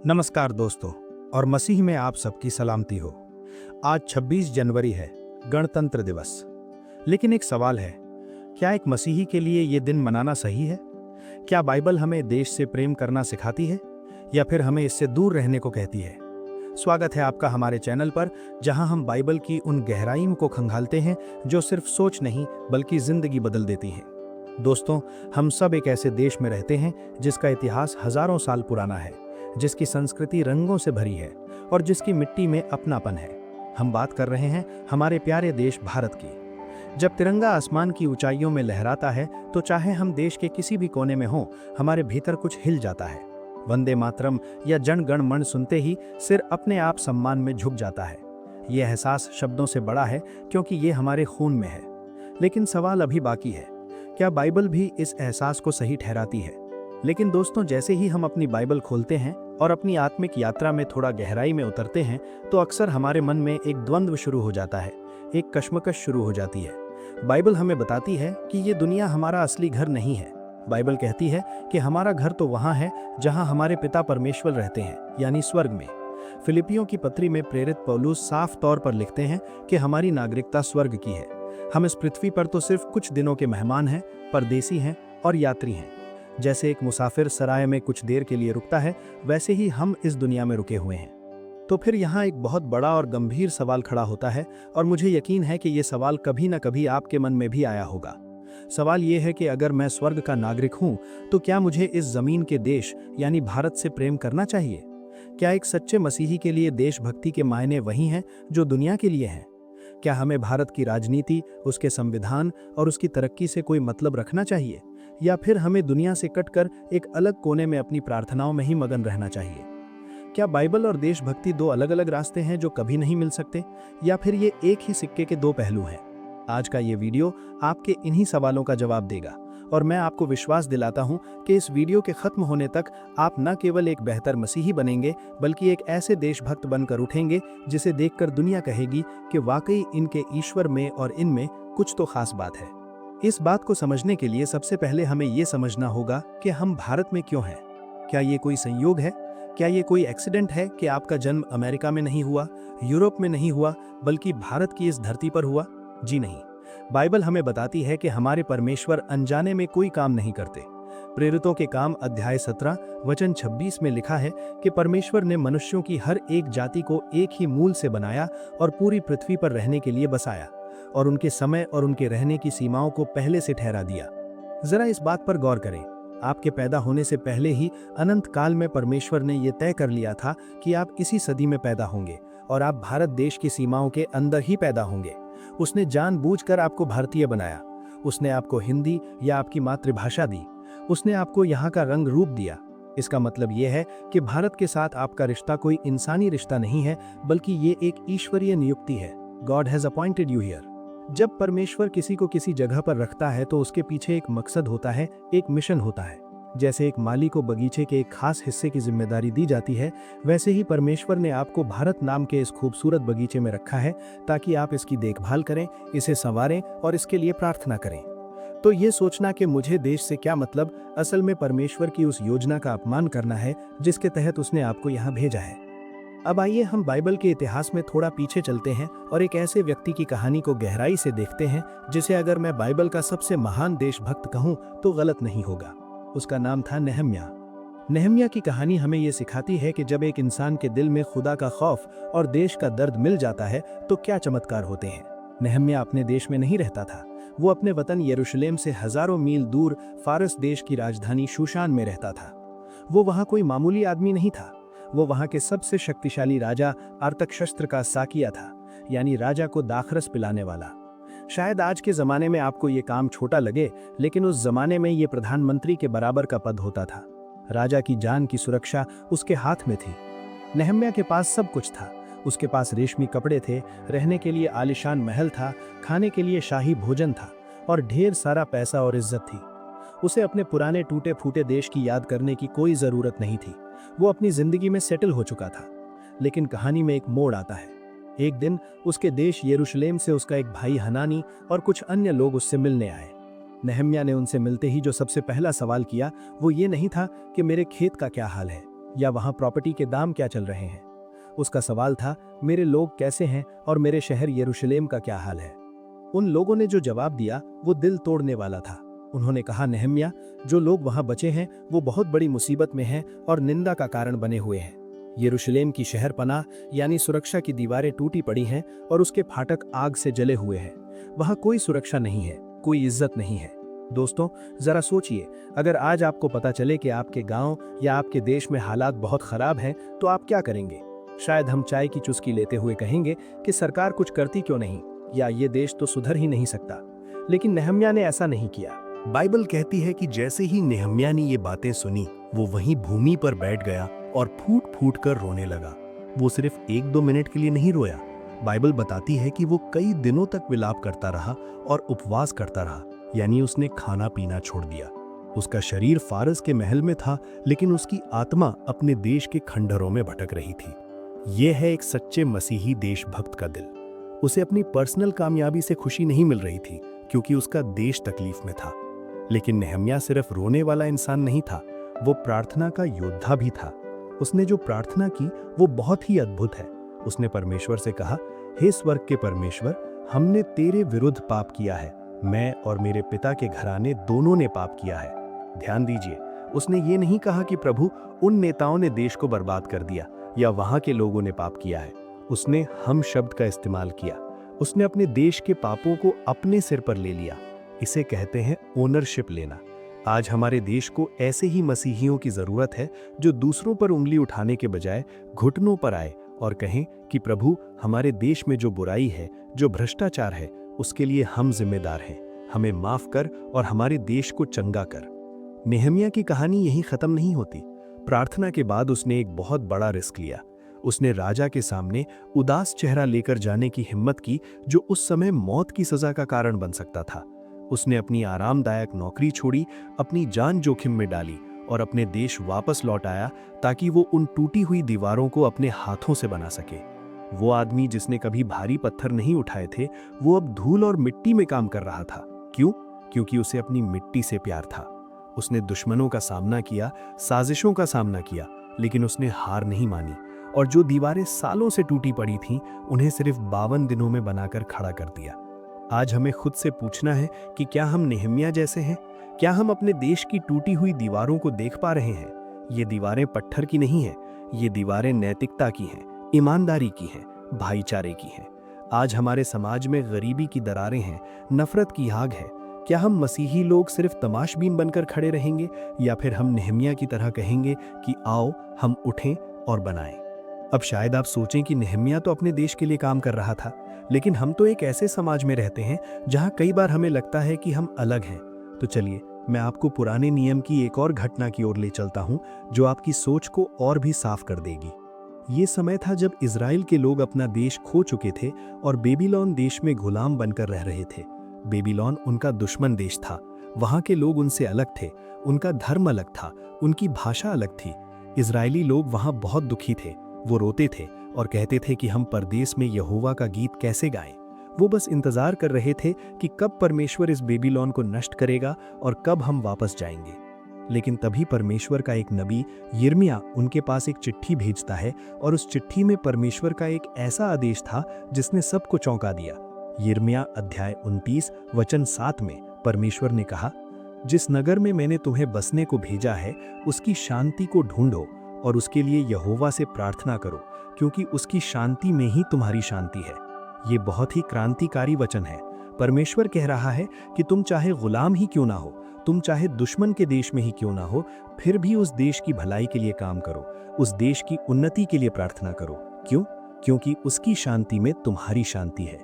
नमस्कार दोस्तों, और मसीह में आप सबकी सलामती हो। आज 26 जनवरी है, गणतंत्र दिवस। लेकिन एक सवाल है, क्या एक मसीही के लिए ये दिन मनाना सही है? क्या बाइबल हमें देश से प्रेम करना सिखाती है या फिर हमें इससे दूर रहने को कहती है? स्वागत है आपका हमारे चैनल पर, जहां हम बाइबल की उन गहराइयों को खंगालते हैं जो सिर्फ सोच नहीं बल्कि जिंदगी बदल देती हैं। दोस्तों, हम सब एक ऐसे देश में रहते हैं जिसका इतिहास हजारों साल पुराना है, जिसकी संस्कृति रंगों से भरी है और जिसकी मिट्टी में अपनापन है। हम बात कर रहे हैं हमारे प्यारे देश भारत की। जब तिरंगा आसमान की ऊंचाइयों में लहराता है तो चाहे हम देश के किसी भी कोने में हों, हमारे भीतर कुछ हिल जाता है। वंदे मातरम या जन गण मन सुनते ही सिर अपने आप सम्मान में झुक जाता है। यह एहसास शब्दों से बड़ा है क्योंकि ये हमारे खून में है। लेकिन सवाल अभी बाकी है, क्या बाइबल भी इस एहसास को सही ठहराती है? लेकिन दोस्तों, जैसे ही हम अपनी बाइबल खोलते हैं और अपनी आत्मिक यात्रा में थोड़ा गहराई में उतरते हैं तो अक्सर हमारे मन में एक द्वंद्व शुरू हो जाता है, एक कश्मकश शुरू हो जाती है। बाइबल हमें बताती है कि ये दुनिया हमारा असली घर नहीं है। बाइबल कहती है कि हमारा घर तो वहाँ है जहाँ हमारे पिता परमेश्वर रहते हैं, यानी स्वर्ग में। फिलिपियों की पत्री में प्रेरित पौलुस साफ तौर पर लिखते हैं कि हमारी नागरिकता स्वर्ग की है। हम इस पृथ्वी पर तो सिर्फ कुछ दिनों के मेहमान हैं, परदेसी हैं और यात्री हैं। जैसे एक मुसाफिर सराय में कुछ देर के लिए रुकता है, वैसे ही हम इस दुनिया में रुके हुए हैं। तो फिर यहाँ एक बहुत बड़ा और गंभीर सवाल खड़ा होता है, और मुझे यकीन है कि ये सवाल कभी ना कभी आपके मन में भी आया होगा। सवाल ये है कि अगर मैं स्वर्ग का नागरिक हूँ तो क्या मुझे इस जमीन के देश यानी भारत से प्रेम करना चाहिए? क्या एक सच्चे मसीही के लिए देशभक्ति के मायने वही हैं जो दुनिया के लिए हैं? क्या हमें भारत की राजनीति, उसके संविधान और उसकी तरक्की से कोई मतलब रखना चाहिए, या फिर हमें दुनिया से कटकर एक अलग कोने में अपनी प्रार्थनाओं में ही मगन रहना चाहिए? क्या बाइबल और देशभक्ति दो अलग अलग रास्ते हैं जो कभी नहीं मिल सकते, या फिर ये एक ही सिक्के के दो पहलू हैं? आज का ये वीडियो आपके इन्हीं सवालों का जवाब देगा, और मैं आपको विश्वास दिलाता हूं कि इस वीडियो के खत्म होने तक आप न केवल एक बेहतर मसीही बनेंगे, बल्कि एक ऐसे देशभक्त बनकर उठेंगे जिसे देखकर दुनिया कहेगी कि वाकई इनके ईश्वर में और इनमें कुछ तो खास बात है। इस बात को समझने के लिए सबसे पहले हमें ये समझना होगा कि हम भारत में क्यों हैं। क्या ये कोई संयोग है? क्या ये कोई एक्सीडेंट है कि आपका जन्म अमेरिका में नहीं हुआ, यूरोप में नहीं हुआ, बल्कि भारत की इस धरती पर हुआ? जी नहीं। बाइबल हमें बताती है कि हमारे परमेश्वर अनजाने में कोई काम नहीं करते। प्रेरितों के काम अध्याय 17 वचन 26 में लिखा है कि परमेश्वर ने मनुष्यों की हर एक जाति को एक ही मूल से बनाया और पूरी पृथ्वी पर रहने के लिए बसाया, और उनके समय और उनके रहने की सीमाओं को पहले से ठहरा दिया। जरा इस बात पर गौर करें, आपके पैदा होने से पहले ही अनंत काल में परमेश्वर ने यह तय कर लिया था कि आप इसी सदी में पैदा होंगे और आप भारत देश की सीमाओं के अंदर ही पैदा होंगे। उसने जानबूझकर आपको भारतीय बनाया। उसने आपको हिंदी या आपकी मातृभाषा दी। उसने आपको यहाँ का रंग रूप दिया। इसका मतलब यह है कि भारत के साथ आपका रिश्ता कोई इंसानी रिश्ता नहीं है, बल्कि ये एक ईश्वरीय नियुक्ति है। God has appointed you here. जब परमेश्वर किसी को किसी जगह पर रखता है तो उसके पीछे एक मकसद होता है, एक मिशन होता है। जैसे एक माली को बगीचे के एक खास हिस्से की जिम्मेदारी दी जाती है, वैसे ही परमेश्वर ने आपको भारत नाम के इस खूबसूरत बगीचे में रखा है ताकि आप इसकी देखभाल करें, इसे संवारें और इसके लिए प्रार्थना करें। तो ये सोचना कि मुझे देश से क्या मतलब, असल में परमेश्वर की उस योजना का अपमान करना है जिसके तहत उसने आपको यहाँ भेजा है। अब आइए हम बाइबल के इतिहास में थोड़ा पीछे चलते हैं और एक ऐसे व्यक्ति की कहानी को गहराई से देखते हैं जिसे अगर मैं बाइबल का सबसे महान देशभक्त कहूँ तो गलत नहीं होगा। उसका नाम था नेहम्याह। नेहम्याह की कहानी हमें ये सिखाती है कि जब एक इंसान के दिल में खुदा का खौफ और देश का दर्द मिल जाता है तो क्या चमत्कार होते हैं। नेहम्याह अपने देश में नहीं रहता था, वो अपने वतन यरूशलेम से हजारों मील दूर फारस देश की राजधानी शूशान में रहता था। वो वहाँ कोई मामूली आदमी नहीं था, वो वहाँ के सबसे शक्तिशाली राजा आर्तकशस्त्र का साकिया था, यानी राजा को दाखरस पिलाने वाला। शायद आज के जमाने में आपको ये काम छोटा लगे, लेकिन उस जमाने में ये प्रधानमंत्री के बराबर का पद होता था। राजा की जान की सुरक्षा उसके हाथ में थी। नेहम्याह के पास सब कुछ था। उसके पास रेशमी कपड़े थे, रहने के लिए आलिशान महल था, खाने के लिए शाही भोजन था और ढेर सारा पैसा और इज्जत थी। उसे अपने पुराने टूटे फूटे देश की याद करने की कोई जरूरत नहीं थी। वो अपनी जिंदगी में सेटल हो चुका था। लेकिन कहानी में एक मोड़ आता है। एक दिन उसके देश यरूशलेम से उसका एक भाई हनानी और कुछ अन्य लोग उससे मिलने आए। नेहम्याह ने उनसे मिलते ही जो सबसे पहला सवाल किया वो ये नहीं था कि मेरे खेत का क्या हाल है, या वहां प्रॉपर्टी के दाम क्या चल रहे हैं। उसका सवाल था, मेरे लोग कैसे हैं और मेरे शहर यरूशलेम का क्या हाल है। उन लोगों ने जो जवाब दिया वो दिल तोड़ने वाला था। उन्होंने कहा, नेहम्या, जो लोग वहां बचे हैं वो बहुत बड़ी मुसीबत में हैं और निंदा का कारण बने हुए हैं। यरूशलेम की शहर पनाह यानी सुरक्षा की दीवारें टूटी पड़ी हैं और उसके फाटक आग से जले हुए हैं। वहां कोई सुरक्षा नहीं है, कोई इज्जत नहीं है। दोस्तों, जरा सोचिए, अगर आज आपको पता चले कि आपके गांव या आपके देश में हालात बहुत खराब हैं, तो आप क्या करेंगे? शायद हम चाय की चुस्की लेते हुए कहेंगे कि सरकार कुछ करती क्यों नहीं, या ये देश तो सुधर ही नहीं सकता। लेकिन नेहम्या ने ऐसा नहीं किया। बाइबल कहती है कि जैसे ही नेहम्या ने ये बातें सुनी, वो वहीं भूमि पर बैठ गया और फूट फूट कर रोने लगा। वो सिर्फ 1-2 मिनट के लिए नहीं रोया। बाइबल बताती है कि वो कई दिनों तक विलाप करता रहा और उपवास करता रहा, यानी उसने खाना पीना छोड़ दिया। उसका शरीर फारस के महल में था, लेकिन उसकी आत्मा अपने देश के खंडहरों में भटक रही थी। यह है एक सच्चे मसीही देशभक्त का दिल। उसे अपनी पर्सनल कामयाबी से खुशी नहीं मिल रही थी, क्योंकि उसका देश तकलीफ में था। लेकिन नेहम्या सिर्फ रोने वाला इंसान नहीं था, वो प्रार्थना का योद्धा भी था। उसने जो प्रार्थना की वो बहुत ही अद्भुत है। उसने परमेश्वर से कहा, हे स्वर्ग के परमेश्वर, हमने तेरे विरुद्ध पाप किया है। मैं और मेरे पिता के घराने दोनों ने पाप किया है। ध्यान दीजिए, उसने ये नहीं कहा कि प्रभु, उन नेताओं ने देश को बर्बाद कर दिया या वहां के लोगों ने पाप किया है। उसने हम शब्द का इस्तेमाल किया। उसने अपने देश के पापों को अपने सिर पर ले लिया। इसे कहते हैं ओनरशिप लेना। आज हमारे देश को ऐसे ही मसीहियों की जरूरत है, जो दूसरों पर उंगली उठाने के बजाय घुटनों पर आए और कहें कि प्रभु, हमारे देश में जो बुराई है, जो भ्रष्टाचार है, उसके लिए हम जिम्मेदार हैं। हमें माफ कर और हमारे देश को चंगा कर। नेहम्या की कहानी यहीं खत्म नहीं होती। प्रार्थना के बाद उसने एक बहुत बड़ा रिस्क लिया। उसने राजा के सामने उदास चेहरा लेकर जाने की हिम्मत की, जो उस समय मौत की सजा का कारण बन सकता था। उसने अपनी आरामदायक नौकरी छोड़ी, अपनी जान जोखिम में डाली और अपने देश वापस लौट आया, ताकि वो उन टूटी हुई दीवारों को अपने हाथों से बना सके। वो आदमी जिसने कभी भारी पत्थर नहीं उठाए थे, वो अब धूल और मिट्टी में काम कर रहा था। क्यों? क्योंकि उसे अपनी मिट्टी से प्यार था। उसने दुश्मनों का सामना किया, साजिशों का सामना किया, लेकिन उसने हार नहीं मानी और जो दीवारें सालों से टूटी पड़ी थीं, उन्हें सिर्फ 52 दिनों में बनाकर खड़ा कर दिया। आज हमें खुद से पूछना है कि क्या हम नेहम्या जैसे हैं? क्या हम अपने देश की टूटी हुई दीवारों को देख पा रहे हैं? ये दीवारें पत्थर की नहीं हैं, ये दीवारें नैतिकता की हैं, ईमानदारी की हैं, भाईचारे की हैं। आज हमारे समाज में गरीबी की दरारें हैं, नफरत की आग है। क्या हम मसीही लोग सिर्फ तमाशबीन बनकर खड़े रहेंगे, या फिर हम नेहम्या की तरह कहेंगे कि आओ हम उठें और बनाएं? अब शायद आप सोचें कि नेहम्या तो अपने देश के लिए काम कर रहा था, लेकिन हम तो एक ऐसे समाज में रहते हैं जहां कई बार हमें लगता है कि हम अलग हैं। तो चलिए, मैं आपको पुराने नियम की एक और घटना की ओर ले चलता हूं, जो आपकी सोच को और भी साफ कर देगी। ये समय था जब इजराइल के लोग अपना देश खो चुके थे और बेबीलोन देश में गुलाम बनकर रह रहे थे। बेबीलोन उनका दुश्मन देश था। वहां के लोग उनसे अलग थे, उनका धर्म अलग था, उनकी भाषा अलग थी। इजरायली लोग वहां बहुत दुखी थे। वो रोते थे और कहते थे कि हम परदेश में यहोवा का गीत कैसे गाएं। वो बस इंतजार कर रहे थे कि कब परमेश्वर इस बेबीलोन को नष्ट करेगा और कब हम वापस जाएंगे। लेकिन तभी परमेश्वर का एक नबी यिर्मयाह उनके पास एक चिट्ठी भेजता है, और उस चिट्ठी में परमेश्वर का एक ऐसा आदेश था जिसने सबको चौंका दिया। यिर्मयाह अध्याय 29 वचन 7 में परमेश्वर ने कहा, जिस नगर में मैंने तुम्हें बसने को भेजा है, उसकी शांति को ढूंढो और उसके लिए यहोवा से प्रार्थना करो, क्योंकि उसकी शांति में ही तुम्हारी शांति है। ये बहुत ही क्रांतिकारी वचन है। परमेश्वर कह रहा है कि तुम चाहे गुलाम ही क्यों ना हो, तुम चाहे दुश्मन के देश में ही क्यों ना हो, फिर भी उस देश की भलाई के लिए काम करो, उस देश की उन्नति के लिए प्रार्थना करो। क्यों? क्योंकि उसकी शांति में तुम्हारी शांति है।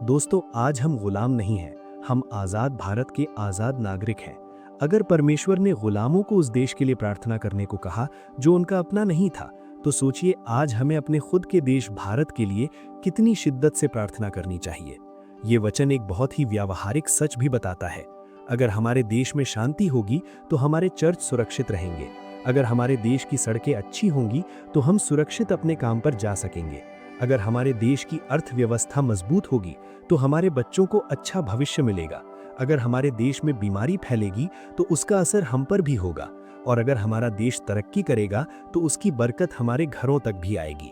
दोस्तों, आज हम गुलाम नहीं हैं, हम आज़ाद भारत के आज़ाद नागरिक हैं। अगर परमेश्वर ने गुलामों को उस देश के लिए प्रार्थना करने को कहा जो उनका अपना नहीं था, तो सोचिए आज हमें अपने खुद के देश भारत के लिए कितनी शिद्दत से प्रार्थना करनी चाहिए। ये वचन एक बहुत ही व्यावहारिक सच भी बताता है। अगर हमारे देश में शांति होगी तो हमारे चर्च सुरक्षित रहेंगे। अगर हमारे देश की सड़कें अच्छी होंगी तो हम सुरक्षित अपने काम पर जा सकेंगे। अगर हमारे देश की अर्थव्यवस्था मजबूत होगी तो हमारे बच्चों को अच्छा भविष्य मिलेगा। अगर हमारे देश में बीमारी फैलेगी तो उसका असर हम पर भी होगा, और अगर हमारा देश तरक्की करेगा तो उसकी बरकत हमारे घरों तक भी आएगी।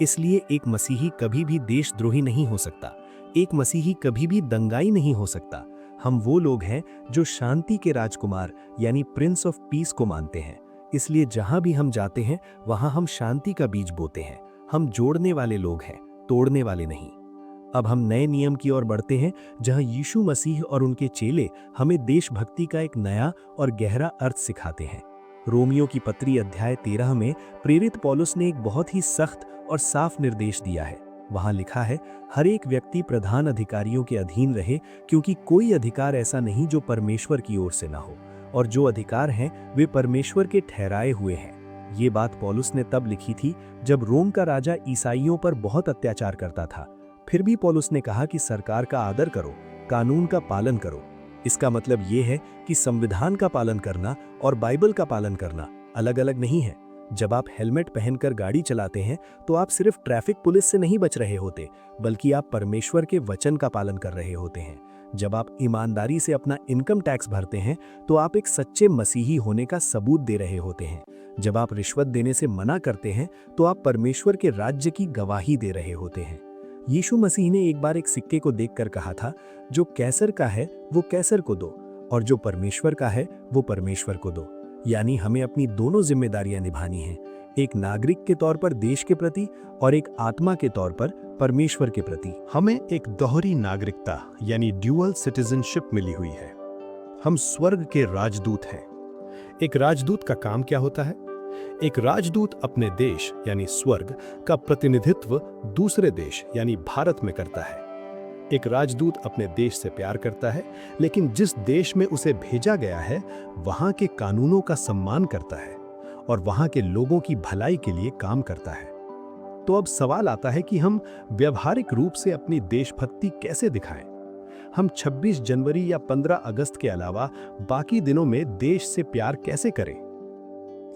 इसलिए एक मसीही कभी भी देशद्रोही नहीं हो सकता, एक मसीही कभी भी दंगाई नहीं हो सकता। हम वो लोग हैं जो शांति के राजकुमार यानी प्रिंस ऑफ पीस को मानते हैं। इसलिए जहां भी हम जाते हैं वहां हम शांति का बीज बोते हैं। हम जोड़ने वाले लोग हैं, तोड़ने वाले नहीं। अब हम नए नियम की ओर बढ़ते हैं, जहां यीशु मसीह और उनके चेले हमें देशभक्ति का एक नया और गहरा अर्थ सिखाते हैं। रोमियो की पत्री अध्याय 13 में प्रेरित पौलुस ने एक बहुत ही सख्त और साफ निर्देश दिया है। वहां लिखा है, हर एक व्यक्ति प्रधान अधिकारियों के अधीन रहे, क्योंकि कोई अधिकार ऐसा नहीं जो परमेश्वर की ओर से ना हो, और जो अधिकार हैं वे परमेश्वर के ठहराए हुए हैं। ये बात पौलुस ने तब लिखी थी जब रोम का राजा ईसाइयों पर बहुत अत्याचार करता था। फिर भी पौलुस ने कहा कि सरकार का आदर करो, कानून का पालन करो। इसका मतलब ये है कि संविधान का पालन करना और बाइबल का पालन करना अलग अलग नहीं है। जब आप हेलमेट पहनकर गाड़ी चलाते हैं तो आप सिर्फ ट्रैफिक पुलिस से नहीं बच रहे होते, बल्कि आप परमेश्वर के वचन का पालन कर रहे होते हैं। जब आप ईमानदारी से अपना इनकम टैक्स भरते हैं तो आप एक सच्चे मसीही होने का सबूत दे रहे होते हैं। जब आप रिश्वत देने से मना करते हैं तो आप परमेश्वर के राज्य की गवाही दे रहे होते हैं। यीशु मसीह ने एक बार एक सिक्के को देखकर कहा था, जो कैसर का है वो कैसर को दो, और जो परमेश्वर का है वो परमेश्वर को दो। यानी हमें अपनी दोनों जिम्मेदारियां निभानी हैं, एक नागरिक के तौर पर देश के प्रति और एक आत्मा के तौर पर परमेश्वर के प्रति। हमें एक दोहरी नागरिकता यानी ड्यूअल सिटीजनशिप मिली हुई है। हम स्वर्ग के राजदूत हैं। एक राजदूत का काम क्या होता है? एक राजदूत अपने देश यानी स्वर्ग का प्रतिनिधित्व दूसरे देश यानी भारत में करता है। एक राजदूत अपने देश से प्यार करता है, लेकिन जिस देश में उसे भेजा गया है वहां के कानूनों का सम्मान करता है और वहां के लोगों की भलाई के लिए काम करता है। तो अब सवाल आता है कि हम व्यवहारिक रूप से अपनी देशभक्ति कैसे दिखाएं? हम 26 जनवरी या 15 अगस्त के अलावा बाकी दिनों में देश से प्यार कैसे करें?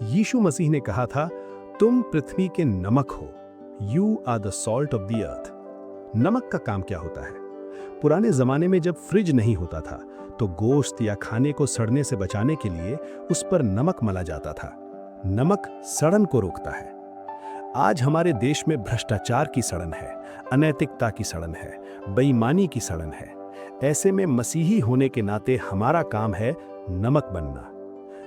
यीशु मसीह ने कहा था, तुम पृथ्वी के नमक हो, you are the salt of the earth. नमक का काम क्या होता है? पुराने जमाने में जब फ्रिज नहीं होता था तो गोश्त या खाने को सड़ने से बचाने के लिए उस पर नमक मला जाता था। नमक सड़न को रोकता है। आज हमारे देश में भ्रष्टाचार की सड़न है, अनैतिकता की सड़न है, बेईमानी की सड़न है। ऐसे में मसीही होने के नाते हमारा काम है नमक बनना।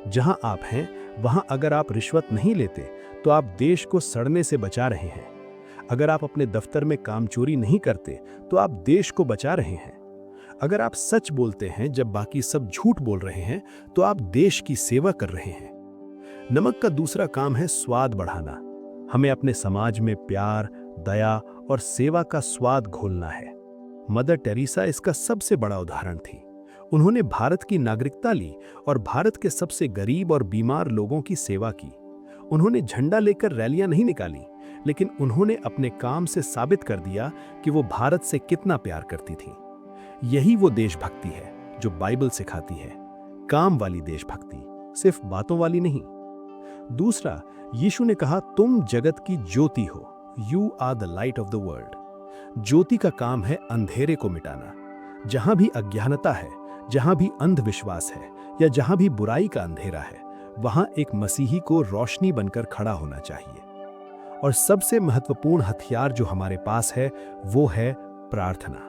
जहां आप हैं वहां अगर आप रिश्वत नहीं लेते तो आप देश को सड़ने से बचा रहे हैं। अगर आप अपने दफ्तर में काम चोरी नहीं करते तो आप देश को बचा रहे हैं। अगर आप सच बोलते हैं जब बाकी सब झूठ बोल रहे हैं तो आप देश की सेवा कर रहे हैं। नमक का दूसरा काम है स्वाद बढ़ाना। हमें अपने समाज में प्यार, दया और सेवा का स्वाद घोलना है। मदर टेरेसा इसका सबसे बड़ा उदाहरण थी। उन्होंने भारत की नागरिकता ली और भारत के सबसे गरीब और बीमार लोगों की सेवा की। उन्होंने झंडा लेकर रैलियां नहीं निकाली, लेकिन उन्होंने अपने काम से साबित कर दिया कि वो भारत से कितना प्यार करती थी। यही वो देशभक्ति है जो बाइबल सिखाती है, काम वाली देशभक्ति, सिर्फ बातों वाली नहीं। दूसरा, यीशु ने कहा, तुम जगत की ज्योति हो, you are the light of the world. ज्योति का काम है अंधेरे को मिटाना। जहां भी अज्ञानता है, जहां भी अंधविश्वास है या जहां भी बुराई का अंधेरा है, वहां एक मसीही को रोशनी बनकर खड़ा होना चाहिए। और सबसे महत्वपूर्ण हथियार जो हमारे पास है वो है प्रार्थना।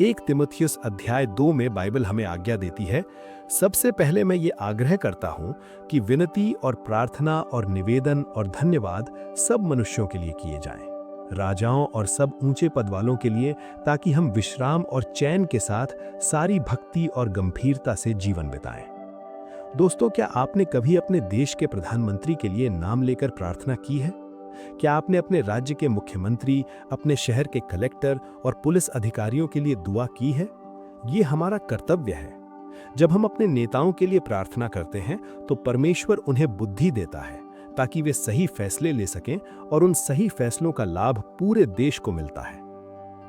1 तीमुथियुस अध्याय 2 में बाइबल हमें आज्ञा देती है, सबसे पहले मैं ये आग्रह करता हूं कि विनती और प्रार्थना और निवेदन और धन्यवाद सब मनुष्यों के लिए किए जाएं, राजाओं और सब ऊंचे पद वालों के लिए, ताकि हम विश्राम और चैन के साथ सारी भक्ति और गंभीरता से जीवन बिताएं। दोस्तों, क्या आपने कभी अपने देश के प्रधानमंत्री के लिए नाम लेकर प्रार्थना की है? क्या आपने अपने राज्य के मुख्यमंत्री, अपने शहर के कलेक्टर और पुलिस अधिकारियों के लिए दुआ की है? ये हमारा कर्तव्य है। जब हम अपने नेताओं के लिए प्रार्थना करते हैं तो परमेश्वर उन्हें बुद्धि देता है ताकि वे सही फैसले ले सकें और उन सही फैसलों का लाभ पूरे देश को मिलता है।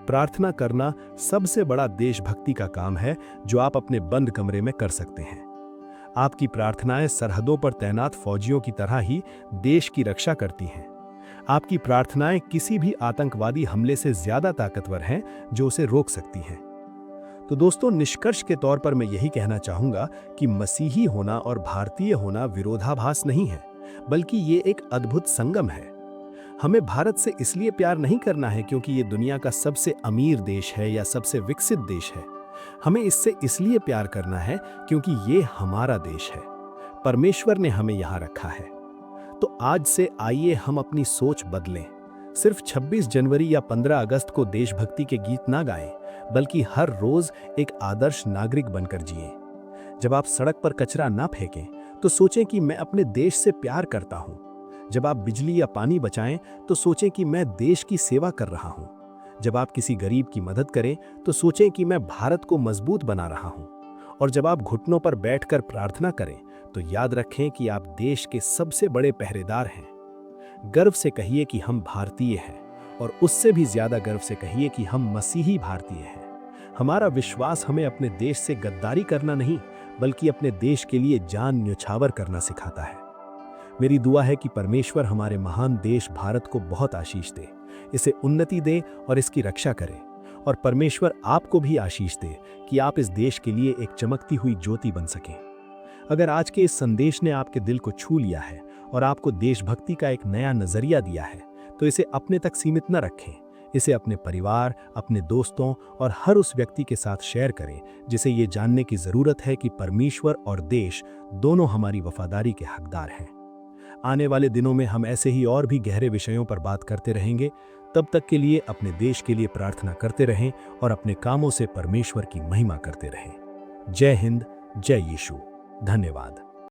प्रार्थना करना सबसे बड़ा देशभक्ति का काम है जो आप अपने बंद कमरे में कर सकते हैं। आपकी प्रार्थनाएं सरहदों पर तैनात फौजियों की तरह ही देश की रक्षा करती हैं। आपकी प्रार्थनाएं किसी भी आतंकवादी हमले से ज्यादा ताकतवर हैं जो उसे रोक सकती हैं। तो दोस्तों, निष्कर्ष के तौर पर मैं यही कहना चाहूंगा कि मसीही होना और भारतीय होना विरोधाभास नहीं है, बल्कि ये एक अद्भुत संगम है। हमें भारत से इसलिए प्यार नहीं करना है क्योंकि ये दुनिया का सबसे अमीर देश है या सबसे विकसित देश है। हमें इससे इसलिए प्यार करना है क्योंकि ये हमारा देश है। परमेश्वर ने हमें यहाँ रखा है। तो आज से आइए हम अपनी सोच बदलें। सिर्फ 26 जनवरी या 15 अगस्त को देशभक्ति के गीत ना गाएं, बल्कि हर रोज एक आदर्श नागरिक बनकर जिएं। जब आप सड़क पर कचरा ना फेंकें, तो सोचें कि मैं अपने देश से प्यार करता हूं। जब आप बिजली या पानी बचाएं, तो सोचें कि मैं देश की सेवा कर रहा हूं। जब आप किसी गरीब की मदद करें, तो सोचें कि मैं भारत को मजबूत बना रहा हूं। और जब आप घुटनों पर बैठकर प्रार्थना करें, तो याद रखें कि आप देश के सबसे बड़े पहरेदार हैं। गर्व से कहिए कि हम भारतीय हैं, और उससे भी ज्यादा गर्व से कहिए कि हम मसीही भारतीय हैं। हमारा विश्वास हमें अपने देश से गद्दारी करना नहीं, बल्कि अपने देश के लिए जान न्यौछावर करना सिखाता है। मेरी दुआ है कि परमेश्वर हमारे महान देश भारत को बहुत आशीष दे, इसे उन्नति दे और इसकी रक्षा करे। और परमेश्वर आपको भी आशीष दे कि आप इस देश के लिए एक चमकती हुई ज्योति बन सकें। अगर आज के इस संदेश ने आपके दिल को छू लिया है और आपको देशभक्ति का एक नया नजरिया दिया है, तो इसे अपने तक सीमित न रखें। इसे अपने परिवार, अपने दोस्तों और हर उस व्यक्ति के साथ शेयर करें जिसे ये जानने की जरूरत है कि परमेश्वर और देश दोनों हमारी वफादारी के हकदार हैं। आने वाले दिनों में हम ऐसे ही और भी गहरे विषयों पर बात करते रहेंगे। तब तक के लिए अपने देश के लिए प्रार्थना करते रहें और अपने कामों से परमेश्वर की महिमा करते रहें। जय हिंद, जय यीशु। धन्यवाद।